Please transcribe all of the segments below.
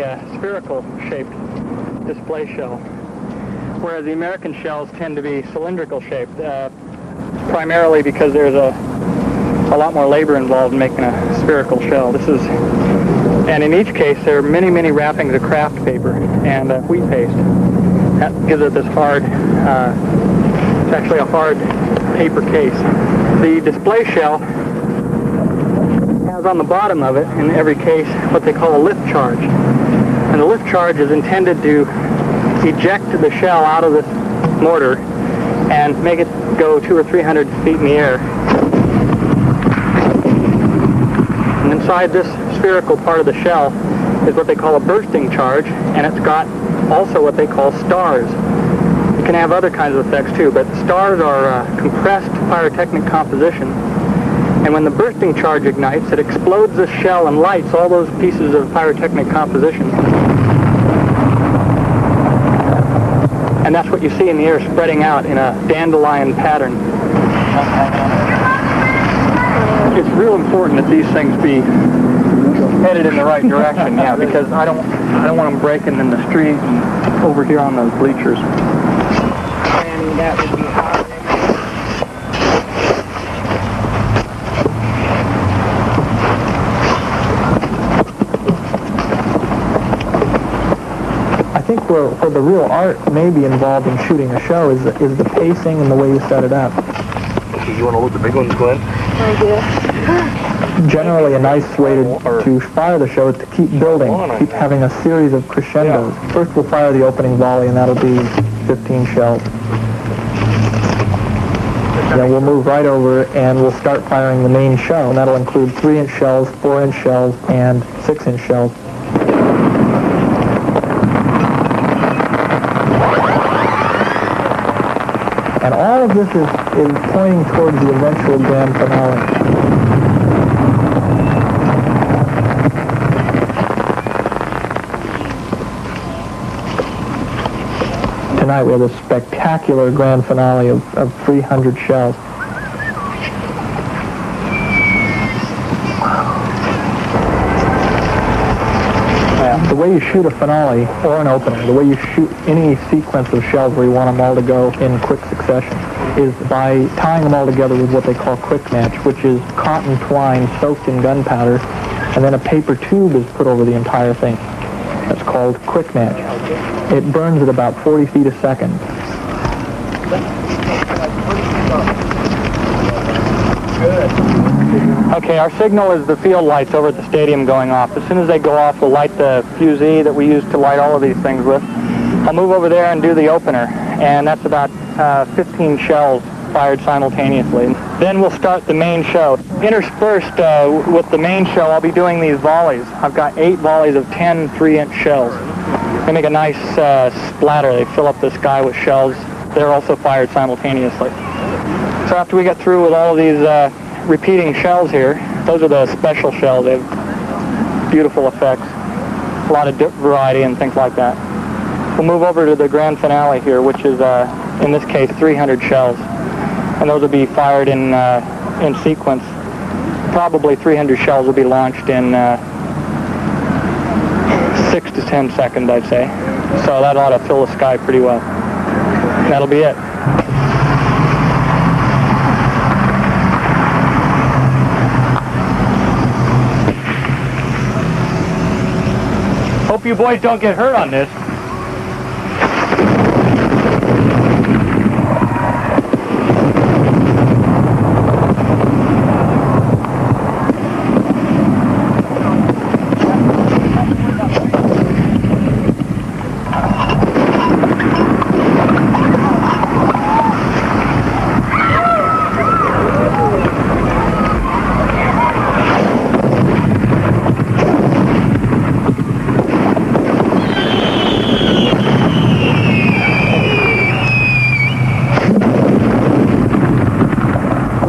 a spherical shaped display shell, whereas the American shells tend to be cylindrical shaped, primarily because there's a lot more labor involved in making a spherical shell. And in each case there are many, many wrappings of craft paper and wheat paste. That gives it this hard, it's actually a hard paper case. The display shell has on the bottom of it, in every case, what they call a lift charge. And the lift charge is intended to eject the shell out of this mortar and make it go 200 or 300 feet in the air. And inside this spherical part of the shell is what they call a bursting charge, and it's got also what they call stars. It can have other kinds of effects too, but stars are compressed pyrotechnic composition. And when the bursting charge ignites, it explodes this shell and lights all those pieces of pyrotechnic composition. And that's what you see in the air spreading out in a dandelion pattern. It's real important that these things be headed in the right direction, yeah, because I don't want them breaking in the street and over here on those bleachers. And that would be hard. I think where the real art may be involved in shooting a show is the pacing and the way you set it up. Okay, you want to load the big ones, Glenn? Oh, yeah. Generally, a nice way to fire the show is to keep building, keep having a series of crescendos. Yeah. First we'll fire the opening volley, and that'll be 15 shells. Then we'll move right over and we'll start firing the main show, and that'll include 3-inch shells, 4-inch shells, and 6-inch shells. And all of this is pointing towards the eventual grand finale. Tonight we have a spectacular grand finale of 300 shells. The way you shoot a finale or an opener, the way you shoot any sequence of shells where you want them all to go in quick succession, is by tying them all together with what they call quick match, which is cotton twine soaked in gunpowder, and then a paper tube is put over the entire thing. That's called quick match. It burns at about 40 feet a second. Okay, our signal is the field lights over at the stadium going off. As soon as they go off, we'll light the fusee that we use to light all of these things with. I'll move over there and do the opener, and that's about 15 shells fired simultaneously. Then we'll start the main show. Interspersed with the main show, I'll be doing these volleys. I've got 8 volleys of 10 3-inch shells. They make a nice splatter. They fill up the sky with shells. They're also fired simultaneously. So after we get through with all of these repeating shells here, those are the special shells. They have beautiful effects, a lot of variety and things like that. We'll move over to the grand finale here, which is, in this case, 300 shells. And those will be fired in sequence. Probably 300 shells will be launched in 6 to 10 seconds, I'd say. So that ought to fill the sky pretty well. That'll be it. Hope you boys don't get hurt on this.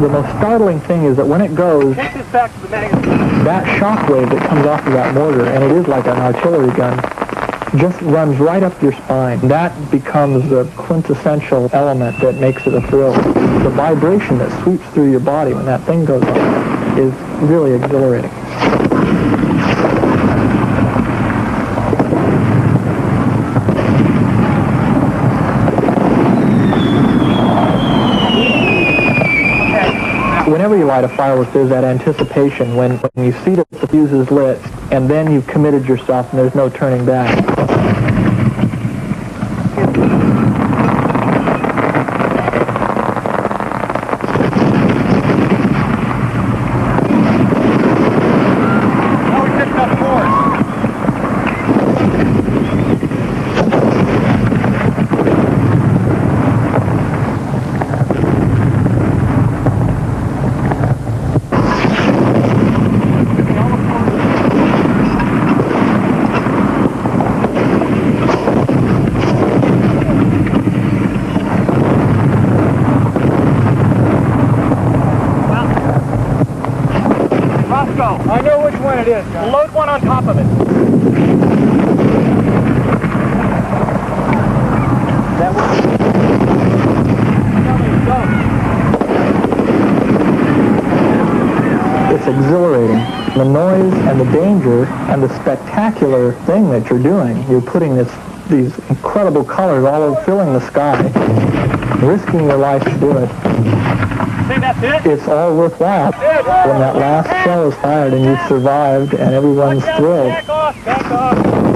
The most startling thing is that when it goes, that shock wave that comes off of that mortar, and it is like an artillery gun, just runs right up your spine. That becomes the quintessential element that makes it a thrill. The vibration that sweeps through your body when that thing goes off is really exhilarating. whenever you light a firework, there's that anticipation when you see that the fuse is lit, and then you've committed yourself, and there's no turning back. Now we picked up force. I know which one it is. Load one on top of it. That one. It's exhilarating. The noise and the danger and the spectacular thing that you're doing. You're putting these incredible colors all over, filling the sky, risking your life to do it. See, that's it? It's all worthwhile when that last shell is fired and you've survived and everyone's thrilled. Back off, back off.